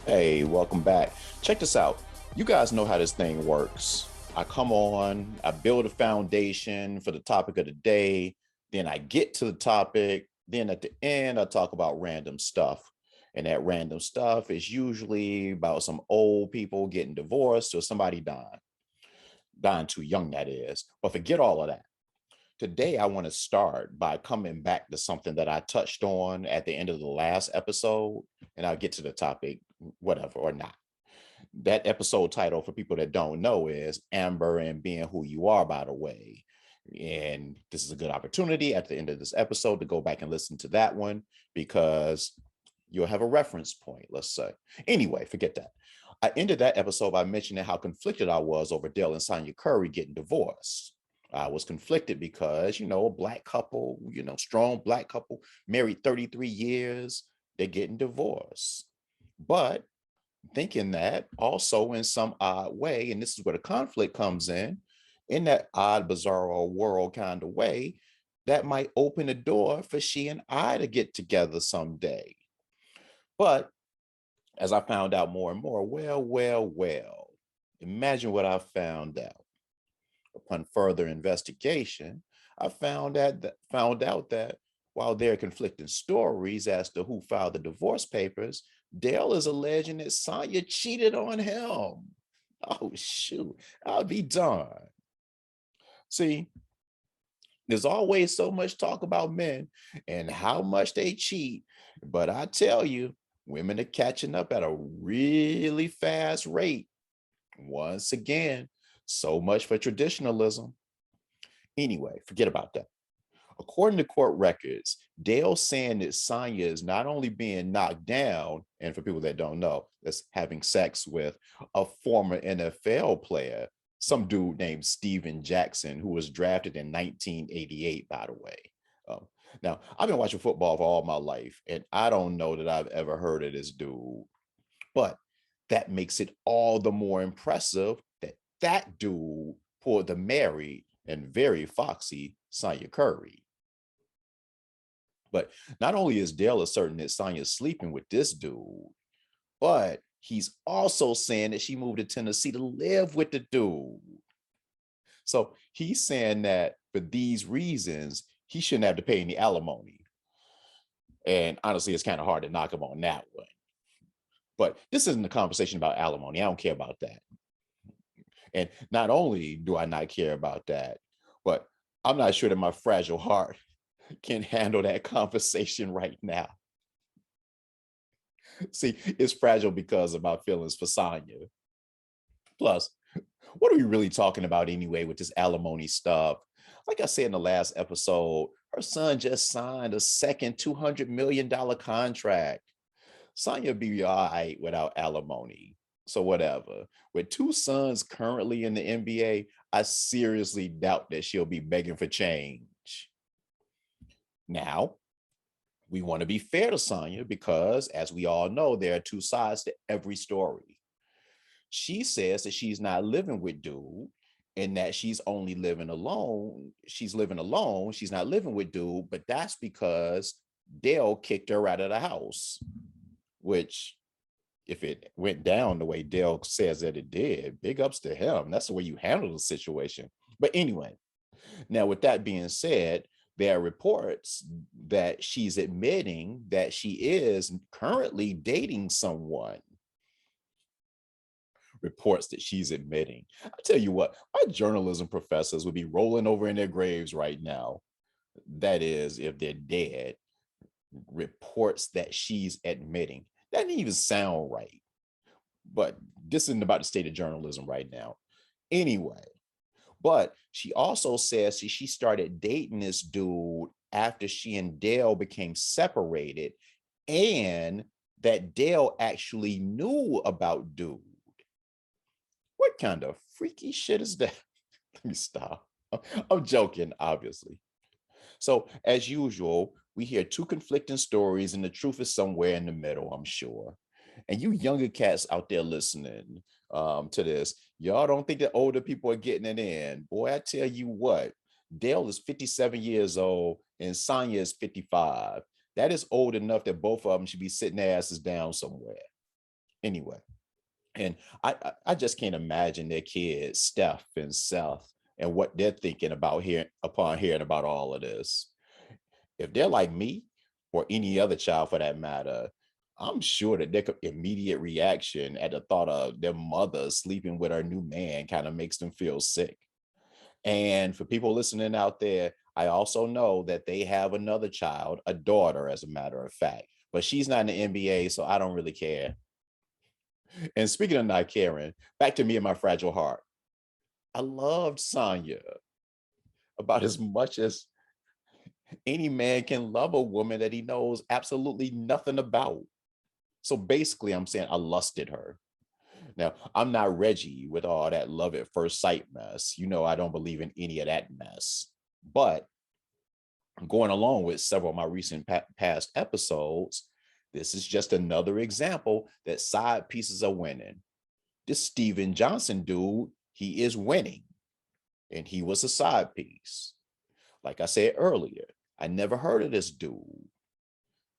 Hey, welcome back. Check this out. You guys know how this thing works. I come on, I build a foundation for the topic of the day, then I get to the topic, then at the end, I talk about random stuff. And that random stuff is usually about some old people getting divorced or somebody dying too young, that is. But forget all of that. Today, I want to start by coming back to something that I touched on at the end of the last episode, and I'll get to the topic, whatever, or not. That episode title, for people that don't know, is Amber and Being Who You Are, by the way. And this is a good opportunity at the end of this episode to go back and listen to that one because you'll have a reference point, let's say. Anyway, forget that. I ended that episode by mentioning how conflicted I was over Dale and Sonya Curry getting divorced. I was conflicted because, a black couple, strong black couple, married 33 years, they're getting divorced. But thinking that also in some odd way, and this is where the conflict comes in that odd, bizarre world kind of way, that might open the door for she and I to get together someday. But as I found out more and more, well, imagine what I found out. Upon further investigation, I found out that while there are conflicting stories as to who filed the divorce papers, Dale is alleging that Sonya cheated on him. Oh shoot, I'll be darned. See, there's always so much talk about men and how much they cheat, but I tell you, women are catching up at a really fast rate. Once again, so much for traditionalism. Anyway, forget about that. According to court records, Dale saying that Sonya is not only being knocked down, and for people that don't know, that's having sex with a former NFL player, some dude named Steven Jackson, who was drafted in 1988, by the way. Um, Now, I've been watching football for all my life, and I don't know that I've ever heard of this dude, but that makes it all the more impressive that that dude pulled the married and very foxy Sonya Curry. But not only is Dale asserting that Sonya's sleeping with this dude, but he's also saying that she moved to Tennessee to live with the dude. So he's saying that for these reasons, he shouldn't have to pay any alimony. And honestly, it's kind of hard to knock him on that one. But this isn't a conversation about alimony. I don't care about that. And not only do I not care about that, but I'm not sure that my fragile heart can handle that conversation right now. See, it's fragile because of my feelings for Sonya. Plus, what are we really talking about anyway with this alimony stuff? Like I said in the last episode, her son just signed a second $200 million contract. Sonya be all right without alimony. So whatever. With two sons currently in the NBA, I seriously doubt that she'll be begging for change. Now, we want to be fair to Sonya because, as we all know, there are two sides to every story. She says that she's not living with dude and that she's only living alone. She's living alone. She's not living with dude, but that's because Dale kicked her out of the house, which if it went down the way Dale says that it did, big ups to him. That's the way you handle the situation. But anyway, now with that being said, there are reports that she's admitting that she is currently dating someone. Reports that she's admitting. I tell you what, my journalism professors would be rolling over in their graves right now. That is, if they're dead. Reports that she's admitting. That didn't even sound right. But this isn't about the state of journalism right now. Anyway, but she also says she started dating this dude after she and Dale became separated, and that Dale actually knew about dude. What kind of freaky shit is that? Let me stop. I'm joking, obviously. So, as usual, we hear two conflicting stories, and the truth is somewhere in the middle, I'm sure. And you younger cats out there listening to this, y'all don't think that older people are getting it in. Boy, I tell you what, Dale is 57 years old and Sonya is 55. That is old enough that both of them should be sitting their asses down somewhere. Anyway, and I just can't imagine their kids, Steph and Seth, and what they're thinking about here upon hearing about all of this. If they're like me or any other child for that matter, I'm sure that their immediate reaction at the thought of their mother sleeping with her new man kind of makes them feel sick. And for people listening out there, I also know that they have another child, a daughter, as a matter of fact, but she's not in the NBA, so I don't really care. And speaking of not caring, back to me and my fragile heart. I loved Sonya about as much as any man can love a woman that he knows absolutely nothing about. So basically, I'm saying I lusted her. Now, I'm not Reggie with all that love at first sight mess. You know, I don't believe in any of that mess. But going along with several of my recent past episodes, this is just another example that side pieces are winning. This Steven Johnson dude, he is winning, and he was a side piece. Like I said earlier, I never heard of this dude.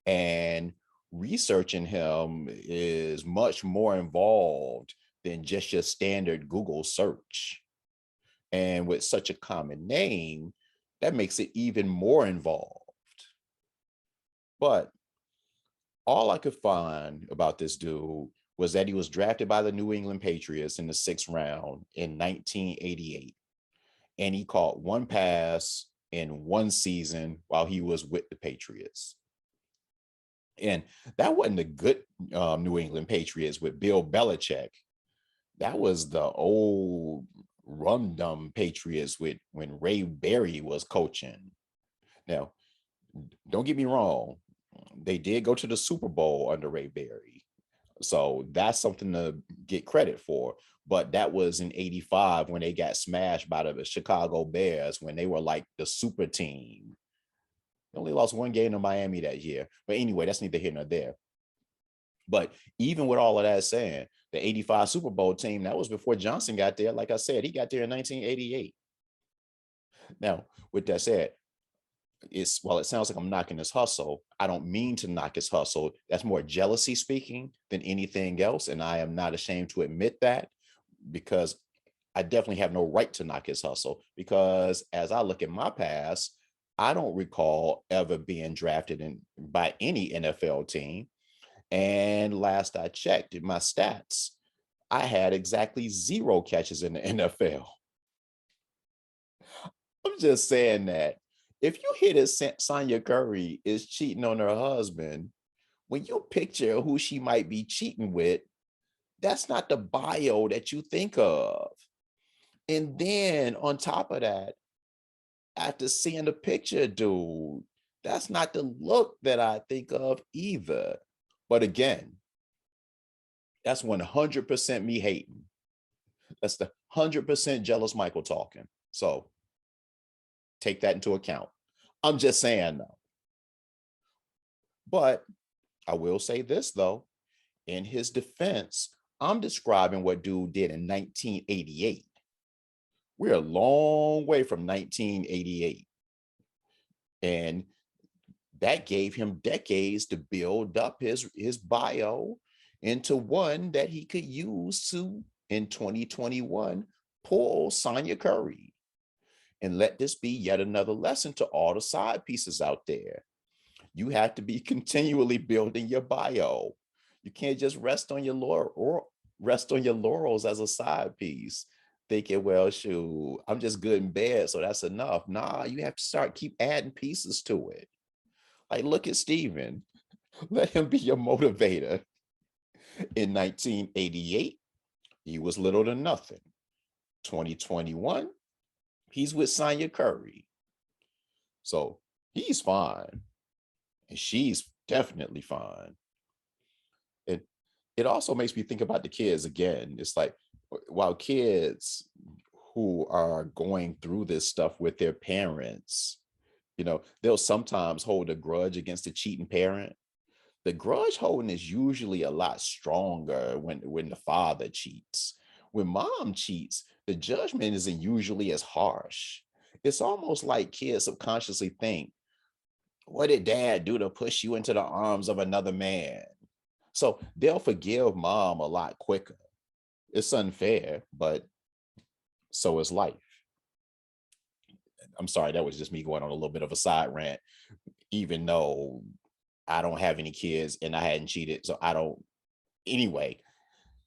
And researching him is much more involved than just your standard Google search. And with such a common name, that makes it even more involved. But all I could find about this dude was that he was drafted by the New England Patriots in the 6th round in 1988. And he caught one pass in one season while he was with the Patriots. And that wasn't the good New England Patriots with Bill Belichick. That was the old rum-dum Patriots with when Ray Berry was coaching. Now, don't get me wrong, they did go to the Super Bowl under Ray Berry. So that's something to get credit for. But that was in 85 when they got smashed by the Chicago Bears when they were like the super team. They only lost one game to Miami that year. But anyway, that's neither here nor there. But even with all of that saying, the 85 Super Bowl team, that was before Johnson got there. Like I said, he got there in 1988. Now, with that said, while it sounds like I'm knocking his hustle, I don't mean to knock his hustle. That's more jealousy speaking than anything else. And I am not ashamed to admit that, because I definitely have no right to knock his hustle, because as I look at my past, I don't recall ever being drafted by any NFL team. And last I checked my stats, I had exactly 0 catches in the NFL. I'm just saying that if you hear that Sonya Curry is cheating on her husband, when you picture who she might be cheating with, that's not the bio that you think of. And then on top of that, after seeing the picture, dude, that's not the look that I think of either. But again, that's 100% me hating. That's the 100% jealous Michael talking. So take that into account. I'm just saying though. But I will say this though, in his defense, I'm describing what dude did in 1988. We're a long way from 1988. And that gave him decades to build up his bio into one that he could use to, in 2021, pull Sonya Curry. And let this be yet another lesson to all the side pieces out there. You have to be continually building your bio. You can't just rest on your laurels as a side piece, thinking, well, shoot, I'm just good in bed, so that's enough. Nah, you have to keep adding pieces to it. Like, look at Steven. Let him be your motivator. In 1988, he was little to nothing. 2021, he's with Sonya Curry. So he's fine. And she's definitely fine. It also makes me think about the kids again. It's like, while kids who are going through this stuff with their parents, they'll sometimes hold a grudge against a cheating parent. The grudge holding is usually a lot stronger when the father cheats. When mom cheats, the judgment isn't usually as harsh. It's almost like kids subconsciously think, what did dad do to push you into the arms of another man? So they'll forgive mom a lot quicker. It's unfair, but so is life. I'm sorry, that was just me going on a little bit of a side rant, even though I don't have any kids and I hadn't cheated. So I don't, anyway,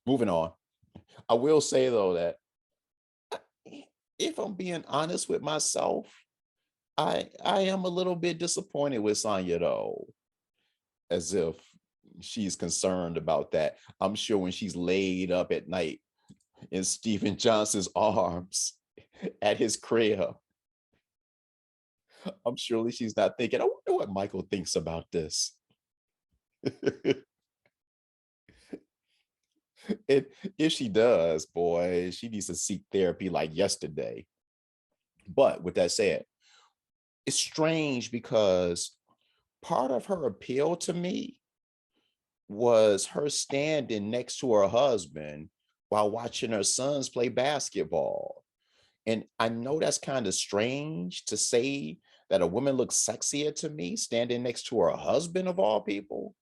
moving on. I will say though that if I'm being honest with myself, I am a little bit disappointed with Sonya though, as if she's concerned about that. I'm sure when she's laid up at night in Stephen Johnson's arms at his crib, I'm surely she's not thinking, I wonder what Michael thinks about this. And if she does, boy, she needs to seek therapy like yesterday. But with that said, it's strange because part of her appeal to me was her standing next to her husband while watching her sons play basketball. And I know that's kind of strange to say that a woman looks sexier to me standing next to her husband of all people.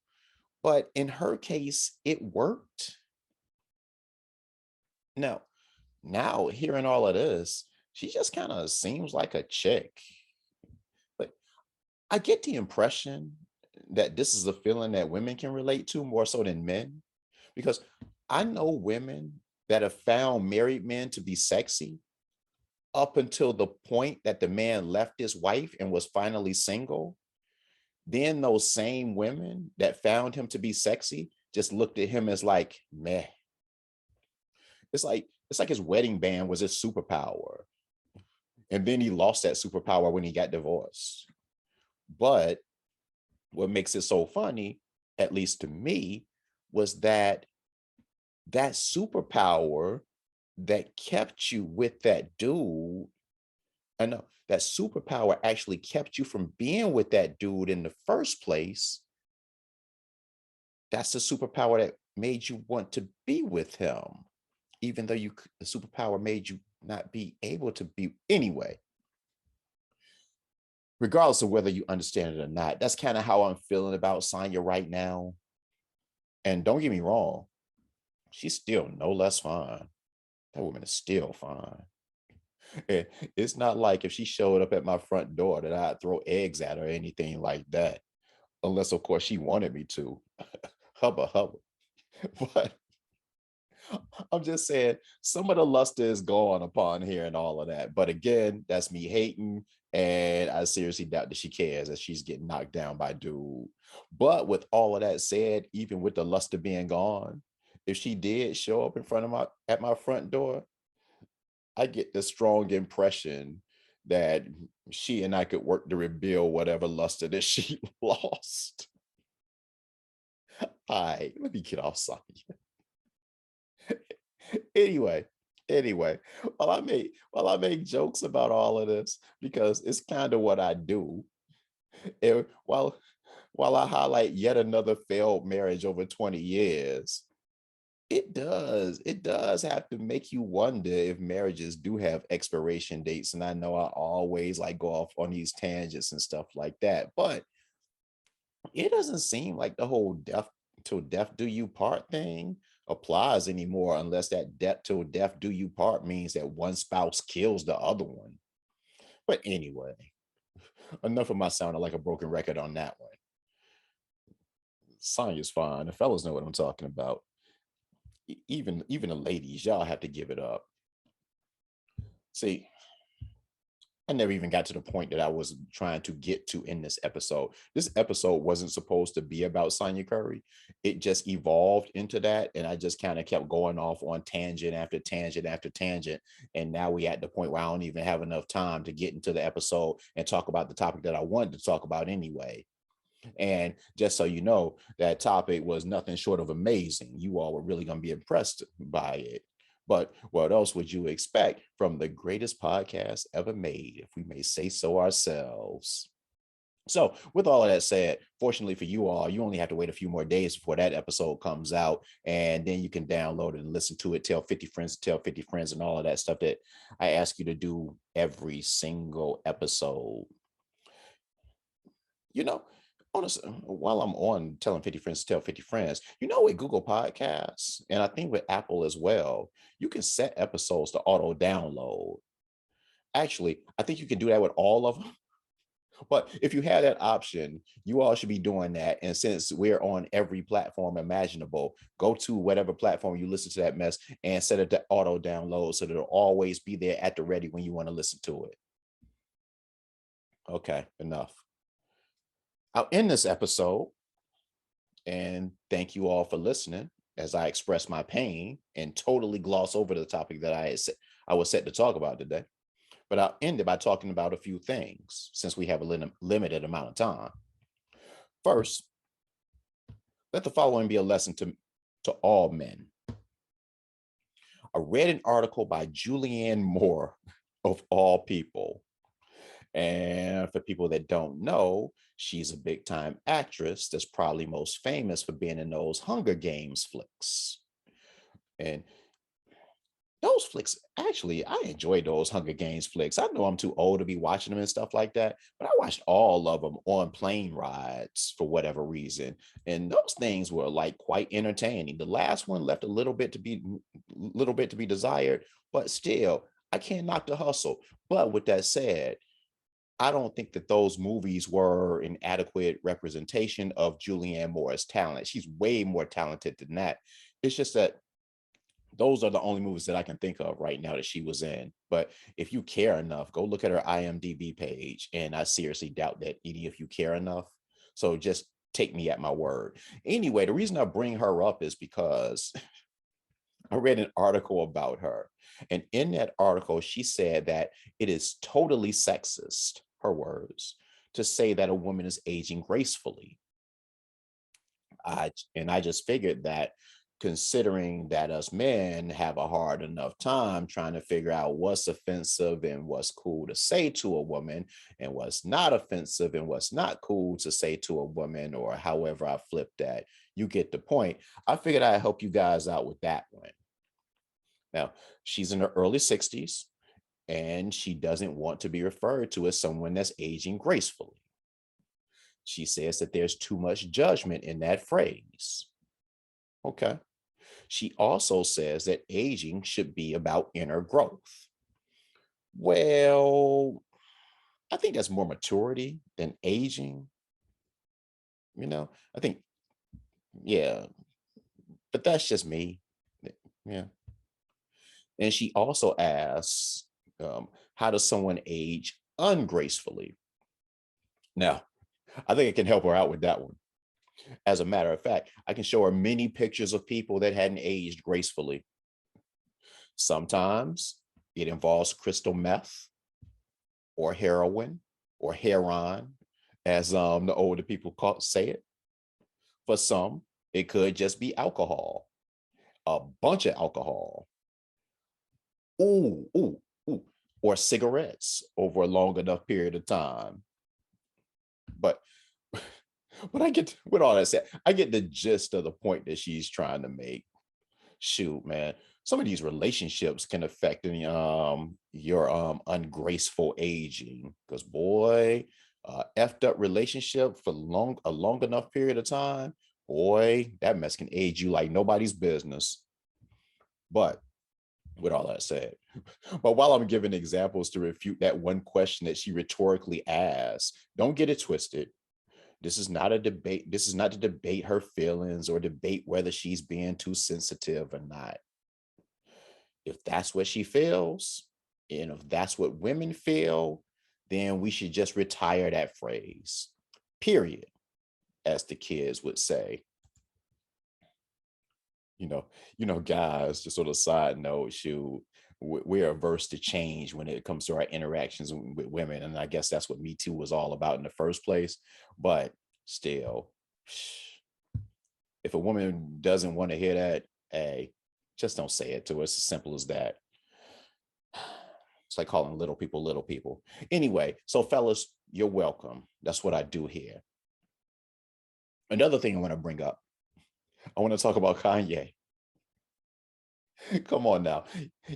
But in her case, it worked. No, now hearing all of this, she just kind of seems like a chick. But I get the impression that this is a feeling that women can relate to more so than men, because I know women that have found married men to be sexy up until the point that the man left his wife and was finally single. Then those same women that found him to be sexy just looked at him as like, meh. It's like his wedding band was his superpower. And then he lost that superpower when he got divorced. But what makes it so funny, at least to me, was that that superpower that kept you with that dude, I know that superpower actually kept you from being with that dude in the first place. That's the superpower that made you want to be with him, even though the superpower made you not be able to be anyway. Regardless of whether you understand it or not, that's kind of how I'm feeling about Sonya right now. And don't get me wrong, she's still no less fine. That woman is still fine. And it's not like if she showed up at my front door that I'd throw eggs at her or anything like that. Unless, of course, she wanted me to. Hubba hubba. But I'm just saying some of the luster is gone upon here and all of that. But again, that's me hating. And I seriously doubt that she cares that she's getting knocked down by dude. But with all of that said, even with the luster being gone, if she did show up in front of my front door, I get the strong impression that she and I could work to rebuild whatever luster that she lost. All right, let me get off Sonya. anyway, anyway, while I make jokes about all of this because it's kind of what I do. And while I highlight yet another failed marriage over 20 years, it does have to make you wonder if marriages do have expiration dates. And I know I always like go off on these tangents and stuff like that, but it doesn't seem like the whole death till death do you part thing applies anymore, unless that death till death do you part means that one spouse kills the other one. But anyway, enough of my sounding like a broken record on that one. Sonya's fine. The fellas know what I'm talking about. Even the ladies, y'all have to give it up. See, I never even got to the point that I was trying to get to in this episode. This episode wasn't supposed to be about Sonya Curry. It just evolved into that. And I just kind of kept going off on tangent after tangent after tangent. And now we at the point where I don't even have enough time to get into the episode and talk about the topic that I wanted to talk about anyway. And just so you know, that topic was nothing short of amazing. You all were really going to be impressed by it. But what else would you expect from the greatest podcast ever made, if we may say so ourselves? So, with all of that said, fortunately for you all, you only have to wait a few more days before that episode comes out. And then you can download it and listen to it, tell 50 friends, and all of that stuff that I ask you to do every single episode. You know, honestly, while I'm on telling 50 friends to tell 50 friends, with Google Podcasts, and I think with Apple as well, you can set episodes to auto download. Actually, I think you can do that with all of them. But if you have that option, you all should be doing that. And since we're on every platform imaginable, go to whatever platform you listen to that mess and set it to auto download so that it'll always be there at the ready when you want to listen to it. Okay, enough. I'll end this episode and thank you all for listening as I express my pain and totally gloss over the topic that I was set to talk about today. But I'll end it by talking about a few things since we have a limited amount of time. First, let the following be a lesson to all men. I read an article by Julianne Moore, of all people. And for people that don't know, she's a big time actress that's probably most famous for being in those Hunger Games flicks. And those flicks, actually, I enjoy those Hunger Games flicks. I know I'm too old to be watching them and stuff like that, but I watched all of them on plane rides for whatever reason. And those things were like quite entertaining. The last one left a little bit to be desired, but still, I can't knock the hustle. But with that said, I don't think that those movies were an adequate representation of Julianne Moore's talent. She's way more talented than that. It's just that those are the only movies that I can think of right now that she was in. But if you care enough, go look at her IMDb page. And I seriously doubt that any of you care enough. So just take me at my word. Anyway, the reason I bring her up is because I read an article about her. And in that article, she said that it is totally sexist, her words, to say that a woman is aging gracefully. I just figured that considering that us men have a hard enough time trying to figure out what's offensive and what's cool to say to a woman and what's not offensive and what's not cool to say to a woman, or however I flip that, you get the point. I figured I'd help you guys out with that one. Now, she's in her early 60s and she doesn't want to be referred to as someone that's aging gracefully. She says that there's too much judgment in that phrase. Okay. She also says that aging should be about inner growth. Well, I think that's more maturity than aging. I think, yeah, but that's just me. Yeah. And she also asks, how does someone age ungracefully? Now, I think it can help her out with that one. As a matter of fact, I can show her many pictures of people that hadn't aged gracefully. Sometimes it involves crystal meth or heroin or heroin, as the older people say it. For some, it could just be alcohol, a bunch of alcohol. Ooh, or cigarettes over a long enough period of time. But I get, with all that said, I get the gist of the point that she's trying to make. Shoot, man, some of these relationships can affect your ungraceful aging. Because boy, effed up relationship for a long enough period of time, boy, that mess can age you like nobody's business. But with all that said, but while I'm giving examples to refute that one question that she rhetorically asked, don't get it twisted. This is not a debate. This is not to debate her feelings or debate whether she's being too sensitive or not. If that's what she feels, and if that's what women feel, then we should just retire that phrase, period, as the kids would say. Guys, just sort of side note, shoot, we're averse to change when it comes to our interactions with women. And I guess that's what Me Too was all about in the first place. But still, if a woman doesn't want to hear that, hey, just don't say it to her. It's as simple as that. It's like calling little people little people. Anyway, so fellas, you're welcome. That's what I do here. Another thing I want to bring up, I want to talk about Kanye. Come on now.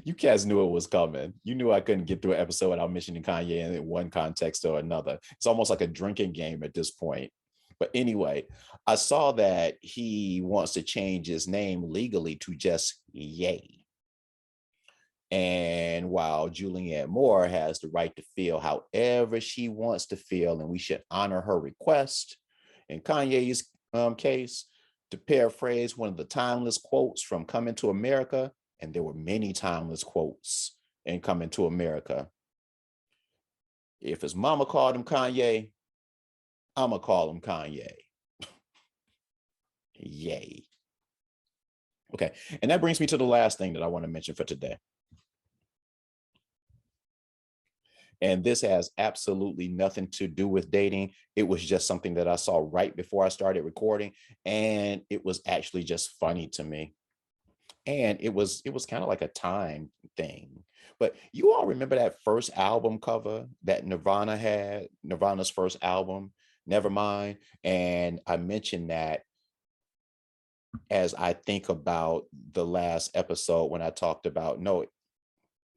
You cats knew it was coming. You knew I couldn't get through an episode without mentioning Kanye in one context or another. It's almost like a drinking game at this point. But anyway, I saw that he wants to change his name legally to just Ye. And while Julianne Moore has the right to feel however she wants to feel, and we should honor her request, in Kanye's case, to paraphrase one of the timeless quotes from Coming to America, and there were many timeless quotes in Coming to America. If his mama called him Kanye, I'm going to call him Kanye. Yay. Okay. And that brings me to the last thing that I want to mention for today. And this has absolutely nothing to do with dating. It was just something that I saw right before I started recording. And it was actually just funny to me. And it was kind of like a time thing. But you all remember that first album cover that Nirvana had, Nirvana's first album, Nevermind. And I mentioned that as I think about the last episode when I talked about, no,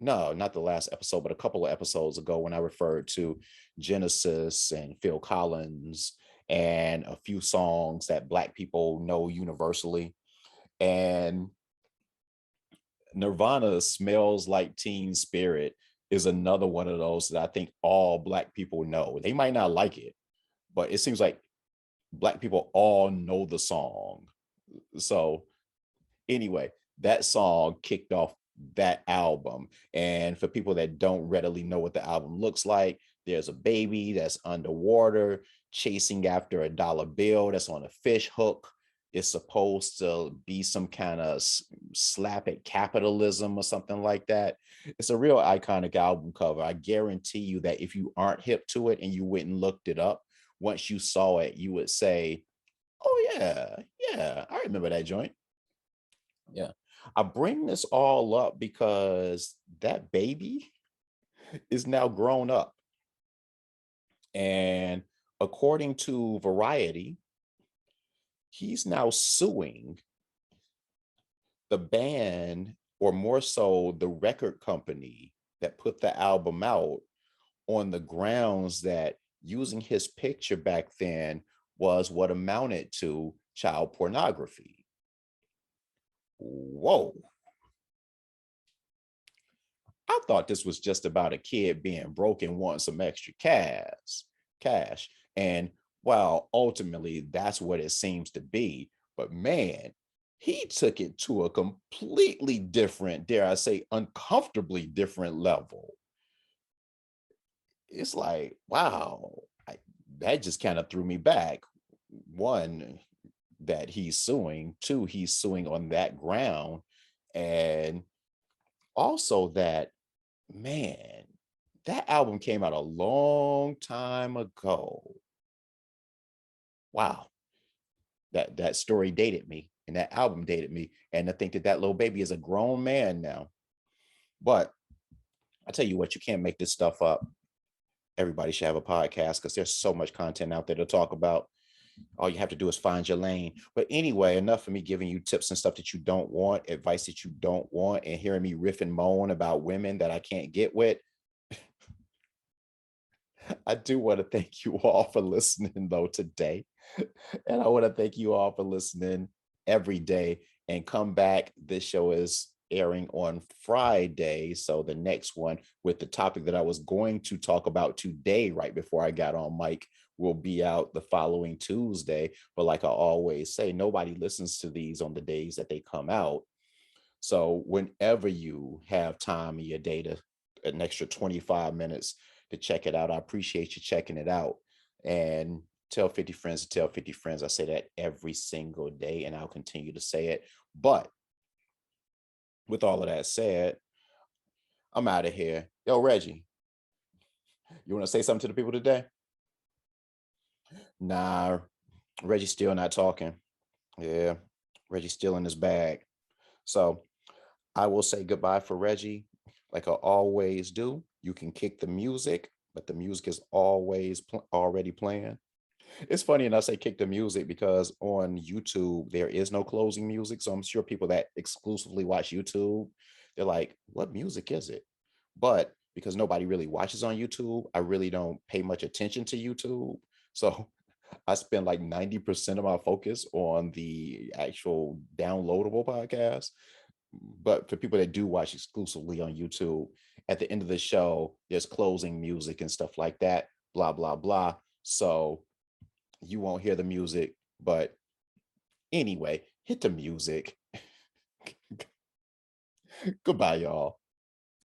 not the last episode, but a couple of episodes ago when I referred to Genesis and Phil Collins and a few songs that Black people know universally. And Nirvana Smells Like Teen Spirit is another one of those that I think all Black people know. They might not like it, but it seems like Black people all know the song. So anyway, that song kicked off that album. And for people that don't readily know what the album looks like, there's a baby that's underwater chasing after a dollar bill that's on a fish hook. It's supposed to be some kind of slap at capitalism or something like that. It's a real iconic album cover. I guarantee you that if you aren't hip to it and you went and looked it up, once you saw it, you would say, oh yeah, yeah, I remember that joint. Yeah. I bring this all up because that baby is now grown up. And according to Variety, he's now suing the band, or more so, the record company that put the album out, on the grounds that using his picture back then was what amounted to child pornography. Whoa. I thought this was just about a kid being broke and wanting some extra cash. And while ultimately that's what it seems to be, but man, he took it to a completely different, dare I say, uncomfortably different level. It's like, wow, that just kind of threw me back. One, that he's suing. Two, he's suing on that ground. And also that, man, that album came out a long time ago. Wow, that story dated me, and that album dated me, and I think that that little baby is a grown man now. But I tell you what, you can't make this stuff up. Everybody should have a podcast because there's so much content out there to talk about. All you have to do is find your lane. But anyway, enough of me giving you tips and stuff that you don't want, advice that you don't want, and hearing me riff and moan about women that I can't get with. I do want to thank you all for listening, though, today. And I want to thank you all for listening every day. And come back. This show is airing on Friday. So the next one with the topic that I was going to talk about today, right before I got on mic, will be out the following Tuesday. But like I always say, nobody listens to these on the days that they come out. So whenever you have time in your day to an extra 25 minutes to check it out, I appreciate you checking it out. And tell 50 friends to tell 50 friends. I say that every single day, and I'll continue to say it. But with all of that said, I'm out of here. Yo, Reggie, you want to say something to the people today? Nah, Reggie's still not talking. Yeah, Reggie's still in his bag. So I will say goodbye for Reggie, like I always do. You can kick the music, but the music is always already playing. It's funny, and I say kick the music because on YouTube there is no closing music. So I'm sure people that exclusively watch YouTube, they're like, "What music is it?" But because nobody really watches on YouTube, I really don't pay much attention to YouTube. So I spend like 90% of my focus on the actual downloadable podcast. But for people that do watch exclusively on YouTube, at the end of the show, there's closing music and stuff like that, blah, blah, blah. So you won't hear the music. But anyway, hit the music. Goodbye, y'all.